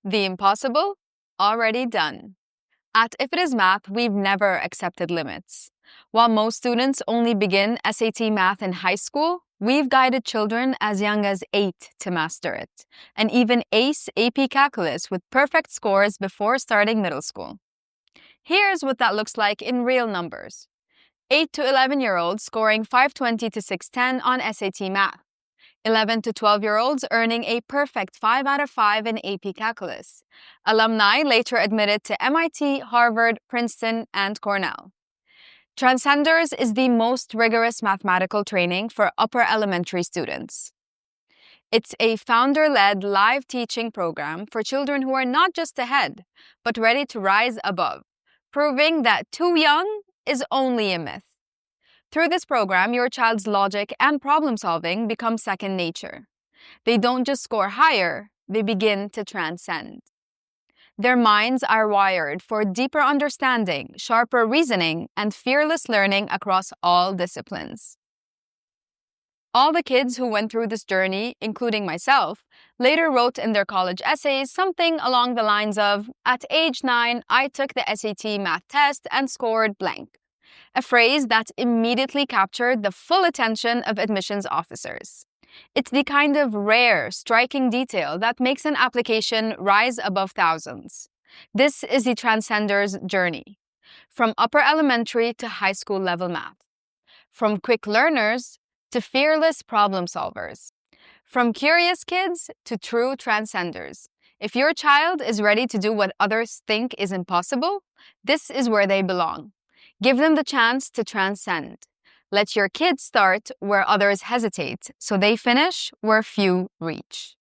The impossible, already done. At If It Is Math, we've never accepted limits. While most students only begin SAT math in high school, we've guided children as young as 8 to master it, and even ace AP Calculus with perfect scores before starting middle school. Here's what that looks like in real numbers. 8 to 11-year-olds scoring 520 to 610 on SAT math. 11 to 12-year-olds earning a perfect 5 out of 5 in AP Calculus. Alumni later admitted to MIT, Harvard, Princeton, and Cornell. Transcenders is the most rigorous mathematical training for upper elementary students. It's a founder-led live teaching program for children who are not just ahead, but ready to rise above, proving that too young is only a myth. Through this program, your child's logic and problem-solving become second nature. They don't just score higher, they begin to transcend. Their minds are wired for deeper understanding, sharper reasoning, and fearless learning across all disciplines. All the kids who went through this journey, including myself, later wrote in their college essays something along the lines of, "At age 9, I took the SAT math test and scored blank." A phrase that immediately captured the full attention of admissions officers. It's the kind of rare, striking detail that makes an application rise above thousands. This is the Transcenders journey, from upper elementary to high school level math, from quick learners to fearless problem solvers, from curious kids to true transcenders. If your child is ready to do what others think is impossible, this is where they belong. Give them the chance to transcend. Let your kids start where others hesitate, so they finish where few reach.